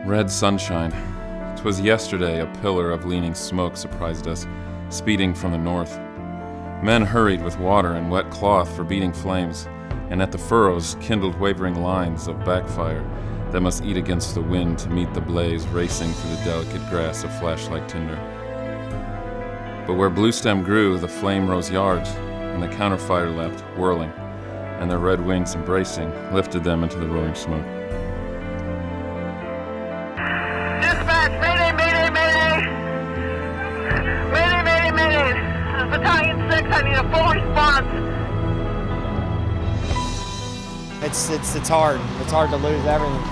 Red sunshine. 'Twas yesterday a pillar of leaning smoke surprised us, speeding from the north. Men hurried with water and wet cloth for beating flames, and at the furrows kindled wavering lines of backfire that must eat against the wind to meet the blaze racing through the delicate grass of flashlight tinder. But where bluestem grew, the flame rose yards, and the counterfire leapt, whirling, and their red wings embracing lifted them into the roaring smoke. Dispatch, mayday, mayday, mayday! Mayday, mayday, mayday! This is Battalion 6, I need a full response! It's hard. It's hard to lose everything.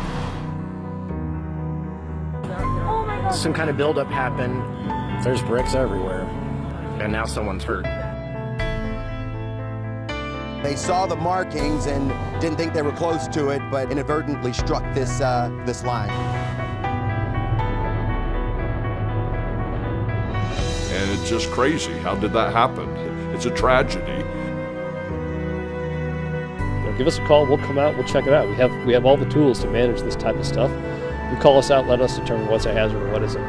Some kind of buildup happened. There's bricks everywhere, and now someone's hurt. They saw the markings and didn't think they were close to it, but inadvertently struck this line. And it's just crazy. How did that happen? It's a tragedy. Give us a call, we'll come out, we'll check it out. We have all the tools to manage this type of stuff. You call us out, let us determine what's a hazard and what isn't.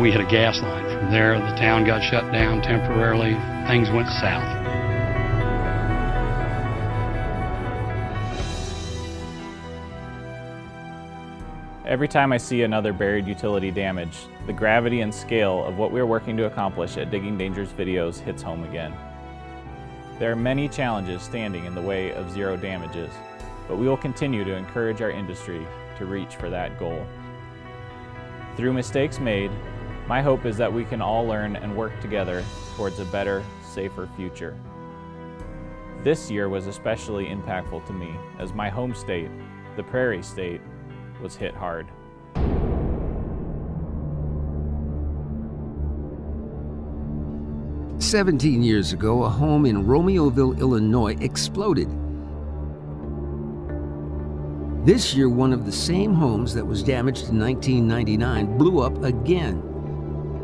We hit a gas line. From there, the town got shut down temporarily. Things went south. Every time I see another buried utility damage, the gravity and scale of what we're working to accomplish at Digging Dangerous Videos hits home again. There are many challenges standing in the way of zero damages, but we will continue to encourage our industry to reach for that goal. Through mistakes made, my hope is that we can all learn and work together towards a better, safer future. This year was especially impactful to me as my home state, the Prairie state, was hit hard. "17 years ago, a home in Romeoville, Illinois exploded. This year, one of the same homes that was damaged in 1999 blew up again.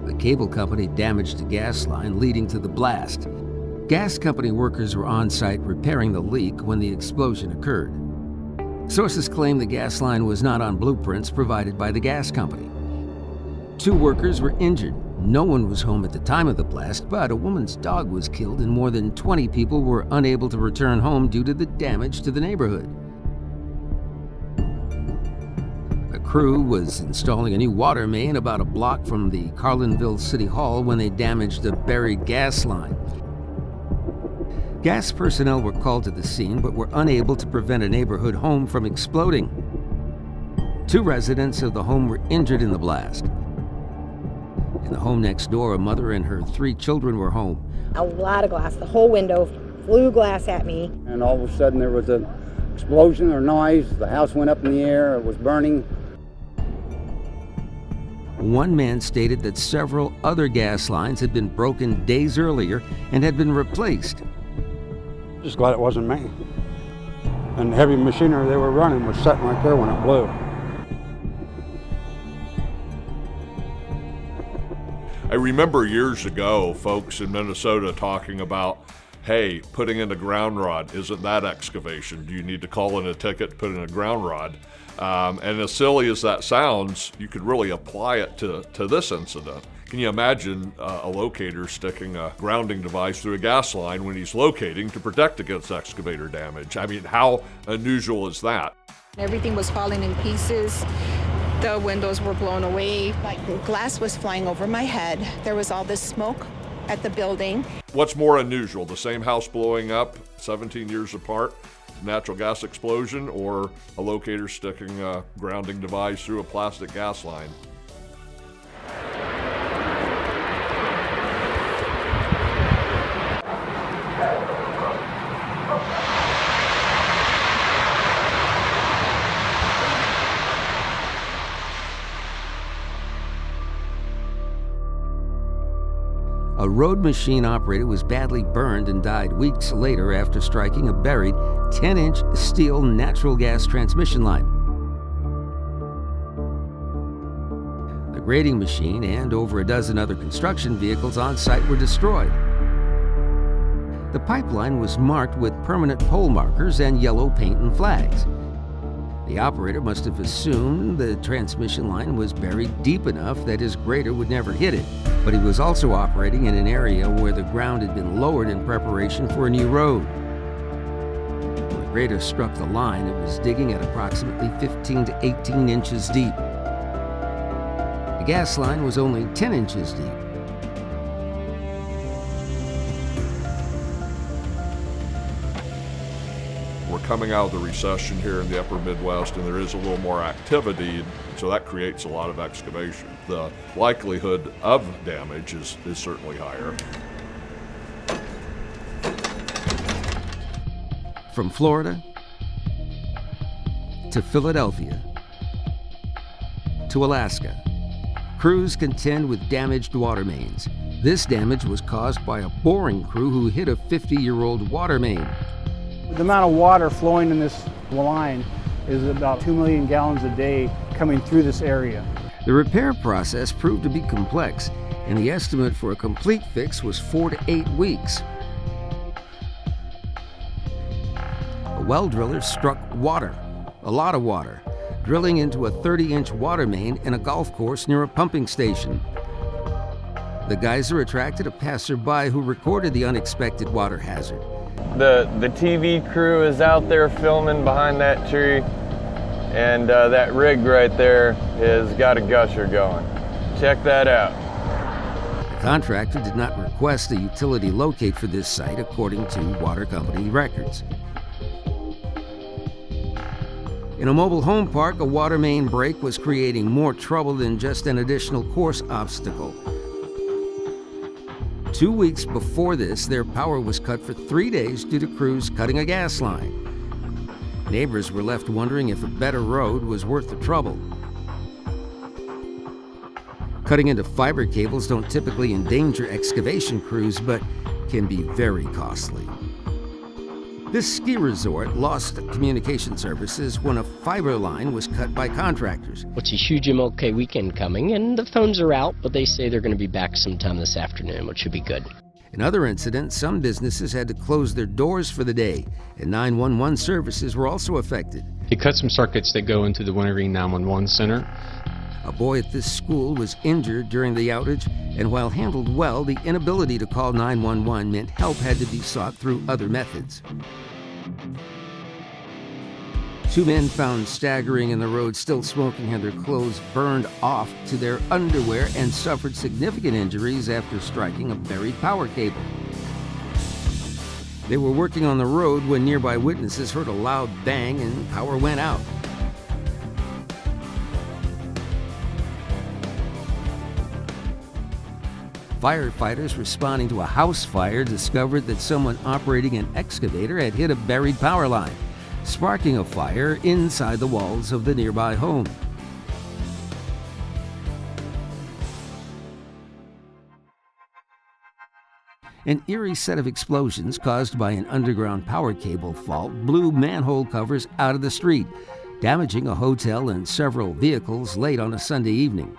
A cable company damaged a gas line leading to the blast. Gas company workers were on site repairing the leak when the explosion occurred. Sources claim the gas line was not on blueprints provided by the gas company. 2 workers were injured. No one was home at the time of the blast, but a woman's dog was killed and more than 20 people were unable to return home due to the damage to the neighborhood. A crew was installing a new water main about a block from the Carlinville City Hall when they damaged a buried gas line. Gas personnel were called to the scene but were unable to prevent a neighborhood home from exploding. 2 residents of the home were injured in the blast. In the home next door, a mother and her 3 children were home. A lot of glass. The whole window flew glass at me. And all of a sudden there was an explosion or noise. The house went up in the air. It was burning. One man stated that several other gas lines had been broken days earlier and had been replaced. Just glad it wasn't me. And the heavy machinery they were running was sitting right there when it blew. I remember years ago, folks in Minnesota talking about, hey, putting in a ground rod, isn't that excavation? Do you need to call in a ticket to put in a ground rod? And as silly as that sounds, you could really apply it to this incident. Can you imagine a locator sticking a grounding device through a gas line when he's locating to protect against excavator damage? I mean, how unusual is that? Everything was falling in pieces. The windows were blown away. Like the glass was flying over my head. There was all this smoke at the building. What's more unusual, the same house blowing up 17 years apart, natural gas explosion, or a locator sticking a grounding device through a plastic gas line? A road machine operator was badly burned and died weeks later after striking a buried 10-inch steel natural gas transmission line. The grading machine and over a dozen other construction vehicles on site were destroyed. The pipeline was marked with permanent pole markers and yellow paint and flags. The operator must have assumed the transmission line was buried deep enough that his grader would never hit it, but he was also operating in an area where the ground had been lowered in preparation for a new road. When the grader struck the line, it was digging at approximately 15 to 18 inches deep. The gas line was only 10 inches deep. We're coming out of the recession here in the upper Midwest, and there is a little more activity, so that creates a lot of excavation. The likelihood of damage is certainly higher. From Florida to Philadelphia to Alaska, crews contend with damaged water mains. This damage was caused by a boring crew who hit a 50-year-old water main. The amount of water flowing in this line is about 2 million gallons a day coming through this area. The repair process proved to be complex, and the estimate for a complete fix was 4 to 8 weeks. A well driller struck water, a lot of water, drilling into a 30-inch water main in a golf course near a pumping station. The geyser attracted a passerby who recorded the unexpected water hazard. The TV crew is out there filming behind that tree, and that rig right there has got a gusher going. Check that out. The contractor did not request a utility locate for this site according to water company records. In a mobile home park, a water main break was creating more trouble than just an additional course obstacle. 2 weeks before this, their power was cut for 3 days due to crews cutting a gas line. Neighbors were left wondering if a better road was worth the trouble. Cutting into fiber cables don't typically endanger excavation crews, but can be very costly. This ski resort lost communication services when a fiber line was cut by contractors. It's a huge MLK weekend coming, and the phones are out, but they say they're going to be back sometime this afternoon, which should be good. In other incidents, some businesses had to close their doors for the day, and 911 services were also affected. He cut some circuits that go into the Wintergreen 911 center. A boy at this school was injured during the outage, and while handled well, the inability to call 911 meant help had to be sought through other methods. 2 men found staggering in the road, still smoking, had their clothes burned off to their underwear and suffered significant injuries after striking a buried power cable. They were working on the road when nearby witnesses heard a loud bang and power went out. Firefighters responding to a house fire discovered that someone operating an excavator had hit a buried power line, sparking a fire inside the walls of the nearby home. An eerie set of explosions caused by an underground power cable fault blew manhole covers out of the street, damaging a hotel and several vehicles late on a Sunday evening.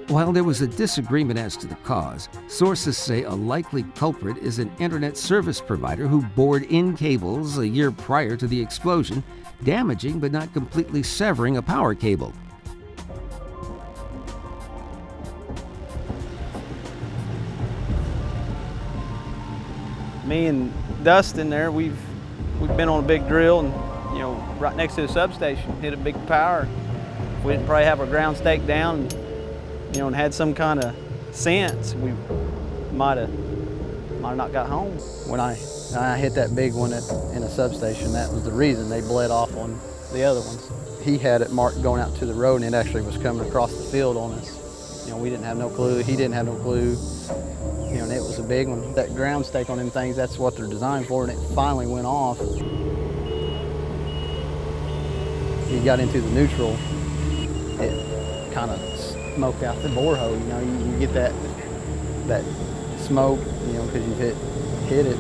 While there was a disagreement as to the cause, sources say a likely culprit is an internet service provider who bored in cables a year prior to the explosion, damaging but not completely severing a power cable. Me and Dustin there, we've been on a big drill and, right next to the substation, hit a big power. If we didn't probably have our ground staked down, and had some kind of sense, we might have not got home. When I hit that big one in a substation, that was the reason they bled off on the other ones. He had it marked going out to the road, and it actually was coming across the field on us. We didn't have no clue. He didn't have no clue. And it was a big one. That ground stake on them things, that's what they're designed for, and it finally went off. He got into the neutral. It kind of smoked out the bore hole. You get that smoke, because you hit it.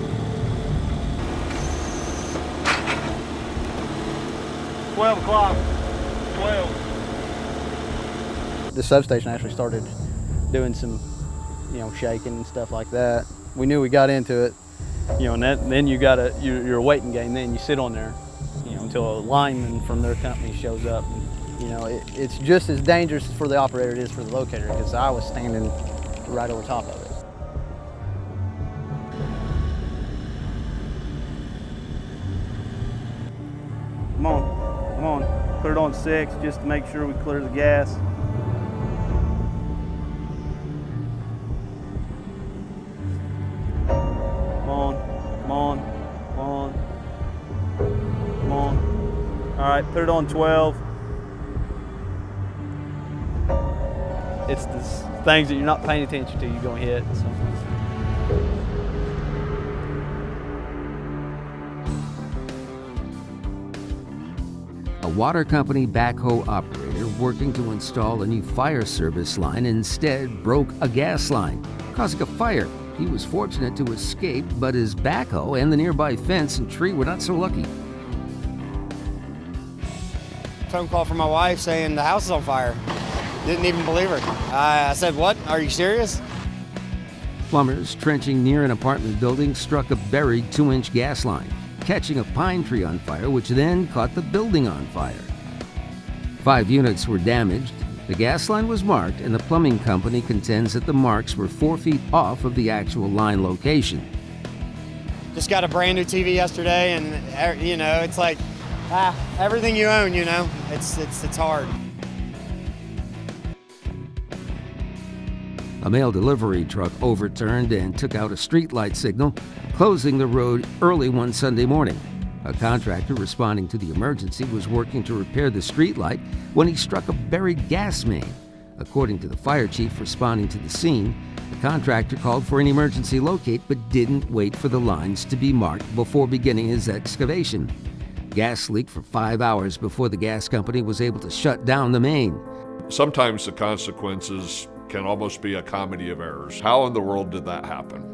12 o'clock. 12. The substation actually started doing some, shaking and stuff like that. We knew we got into it. And then you're a waiting game. Then you sit on there, until a lineman from their company shows up. And, it's just as dangerous for the operator as it is for the locator, because I was standing right over top of it. Come on, put it on 6 just to make sure we clear the gas. Come on. All right, put it on 12. It's the things that you're not paying attention to, you're gonna hit. So. A water company backhoe operator working to install a new fire service line instead broke a gas line, causing a fire. He was fortunate to escape, but his backhoe and the nearby fence and tree were not so lucky. Phone call from my wife saying the house is on fire. Didn't even believe her. I said, "What? Are you serious?" Plumbers trenching near an apartment building struck a buried 2-inch gas line, catching a pine tree on fire, which then caught the building on fire. 5 units were damaged. The gas line was marked, and the plumbing company contends that the marks were 4 feet off of the actual line location. Just got a brand new TV yesterday, and it's like everything you own. It's hard. A mail delivery truck overturned and took out a streetlight signal, closing the road early one Sunday morning. A contractor responding to the emergency was working to repair the streetlight when he struck a buried gas main. According to the fire chief responding to the scene, the contractor called for an emergency locate but didn't wait for the lines to be marked before beginning his excavation. Gas leaked for 5 hours before the gas company was able to shut down the main. Sometimes the consequences can almost be a comedy of errors. How in the world did that happen?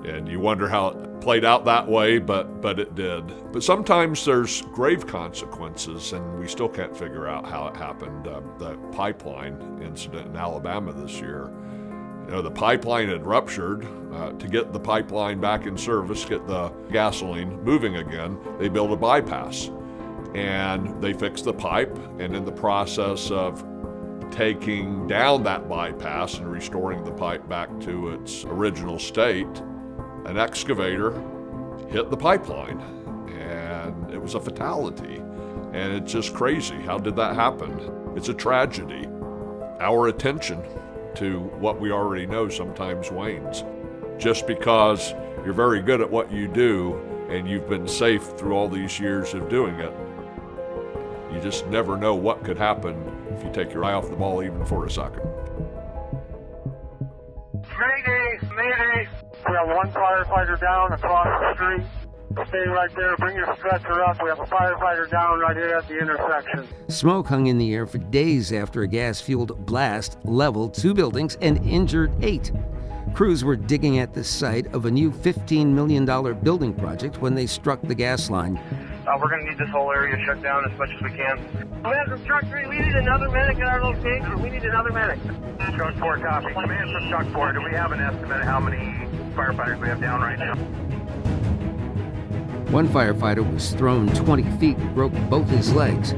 And you wonder how it played out that way, but it did. But sometimes there's grave consequences, and we still can't figure out how it happened. The pipeline incident in Alabama this year. The pipeline had ruptured. To get the pipeline back in service, get the gasoline moving again, they built a bypass. And they fixed the pipe, and in the process of taking down that bypass and restoring the pipe back to its original state, an excavator hit the pipeline, and it was a fatality. And it's just crazy. How did that happen? It's a tragedy. Our attention to what we already know sometimes wanes. Just because you're very good at what you do and you've been safe through all these years of doing it, you just never know what could happen if you take your eye off the ball even for a second. Mayday, mayday. We have one firefighter down across the street. Stay right there, bring your stretcher up. We have a firefighter down right here at the intersection. Smoke hung in the air for days after a gas-fueled blast leveled 2 buildings and injured 8. Crews were digging at the site of a new $15 million building project when they struck the gas line. We're going to need this whole area shut down as much as we can. We have some truck 3. We need another medic at our location. We need another medic. Truck 4 copy. Command from truck 4. Do we have an estimate of how many firefighters we have down right now? One firefighter was thrown 20 feet and broke both his legs.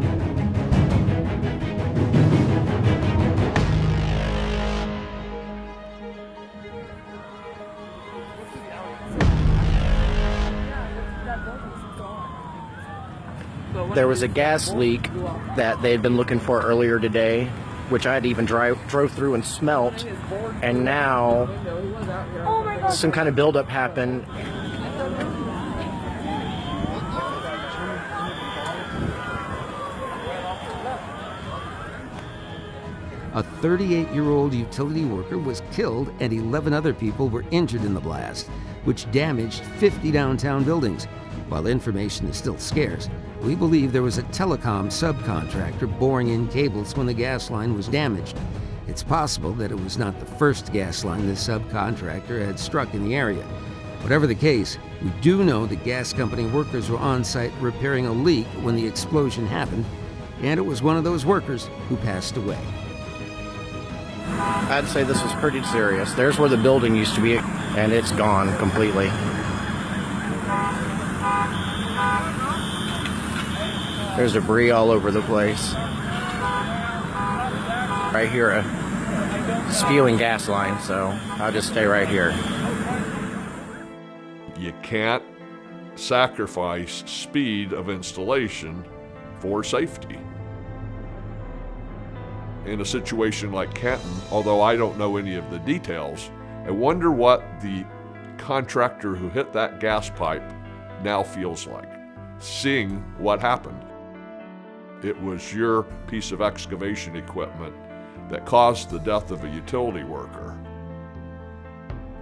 There was a gas leak that they had been looking for earlier today, which I had even drove through and smelt, and now some kind of buildup happened. A 38-year-old utility worker was killed and 11 other people were injured in the blast, which damaged 50 downtown buildings. While information is still scarce, we believe there was a telecom subcontractor boring in cables when the gas line was damaged. It's possible that it was not the first gas line this subcontractor had struck in the area. Whatever the case, we do know that gas company workers were on site repairing a leak when the explosion happened, and it was one of those workers who passed away. I'd say this was pretty serious. There's where the building used to be, and it's gone completely. There's debris all over the place. Right here, a spewing gas line, so I'll just stay right here. You can't sacrifice speed of installation for safety. In a situation like Canton, although I don't know any of the details, I wonder what the contractor who hit that gas pipe now feels like, seeing what happened. It was your piece of excavation equipment that caused the death of a utility worker.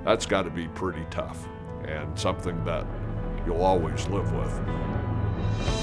That's got to be pretty tough and something that you'll always live with.